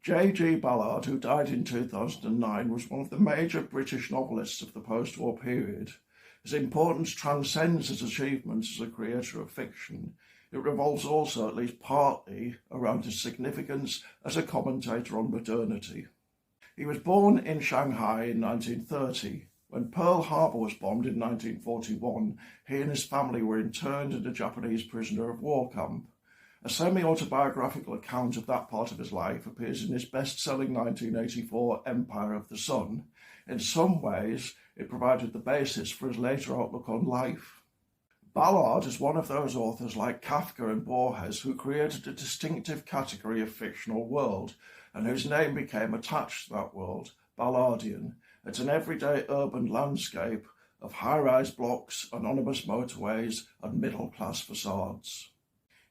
J.G. Ballard, who died in 2009, was one of the major British novelists of the post-war period. His importance transcends his achievements as a creator of fiction. It revolves also, at least partly, around his significance as a commentator on modernity. He was born in Shanghai in 1930. When Pearl Harbor was bombed in 1941, he and his family were interned in a Japanese prisoner of war camp. A semi-autobiographical account of that part of his life appears in his best-selling 1984 Empire of the Sun. In some ways, it provided the basis for his later outlook on life. Ballard is one of those authors like Kafka and Borges who created a distinctive category of fictional world, and whose name became attached to that world, Ballardian. It's an everyday urban landscape of high-rise blocks, anonymous motorways, and middle-class facades.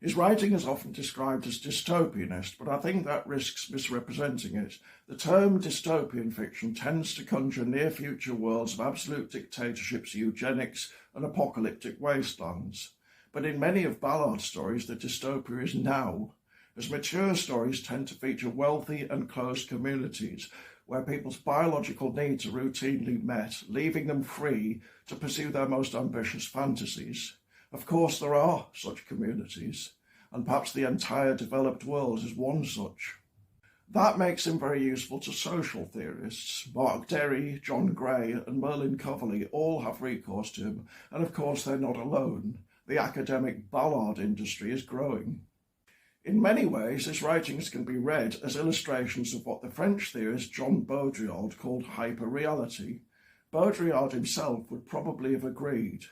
His writing is often described as dystopianist, but I think that risks misrepresenting it. The term dystopian fiction tends to conjure near-future worlds of absolute dictatorships, eugenics, and apocalyptic wastelands. But in many of Ballard's stories, the dystopia is now, as mature stories tend to feature wealthy and closed communities, where people's biological needs are routinely met, leaving them free to pursue their most ambitious fantasies. Of course, there are such communities, and perhaps the entire developed world is one such. That makes him very useful to social theorists. Mark Derry, John Gray, and Merlin Coverley all have recourse to him, and of course they're not alone. The academic Ballard industry is growing. In many ways, his writings can be read as illustrations of what the French theorist Jean Baudrillard called hyperreality. Baudrillard himself would probably have agreed.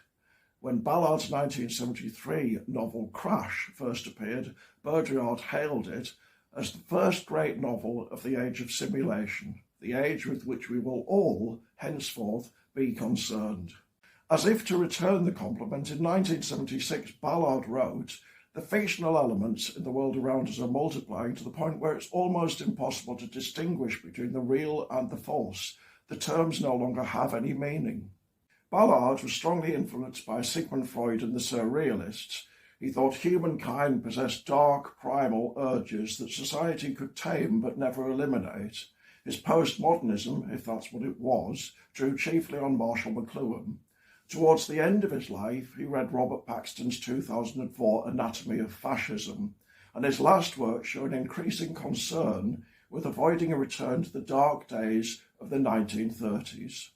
When Ballard's 1973 novel Crash first appeared, Baudrillard hailed it as the first great novel of the age of simulation, the age with which we will all, henceforth, be concerned. As if to return the compliment, in 1976 Ballard wrote, "The fictional elements in the world around us are multiplying to the point where it's almost impossible to distinguish between the real and the false. The terms no longer have any meaning." Ballard was strongly influenced by Sigmund Freud and the Surrealists. He thought humankind possessed dark, primal urges that society could tame but never eliminate. His postmodernism, if that's what it was, drew chiefly on Marshall McLuhan. Towards the end of his life, he read Robert Paxton's 2004 Anatomy of Fascism, and his last work showed increasing concern with avoiding a return to the dark days of the 1930s.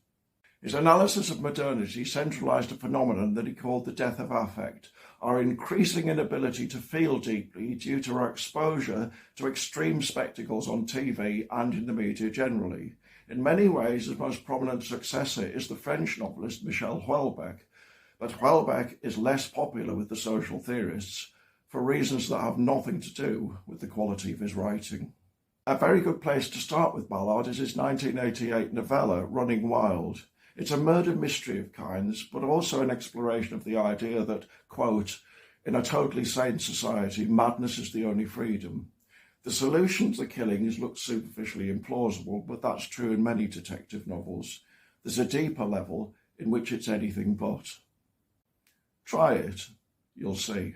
His analysis of modernity centralised a phenomenon that he called the death of affect, our increasing inability to feel deeply due to our exposure to extreme spectacles on TV and in the media generally. In many ways, his most prominent successor is the French novelist Michel Houellebecq, but Houellebecq is less popular with the social theorists for reasons that have nothing to do with the quality of his writing. A very good place to start with Ballard is his 1988 novella, Running Wild. It's a murder mystery of kinds, but also an exploration of the idea that, quote, "in a totally sane society, madness is the only freedom." The solution to killings looks superficially implausible, but that's true in many detective novels. There's a deeper level in which it's anything but. Try it, you'll see.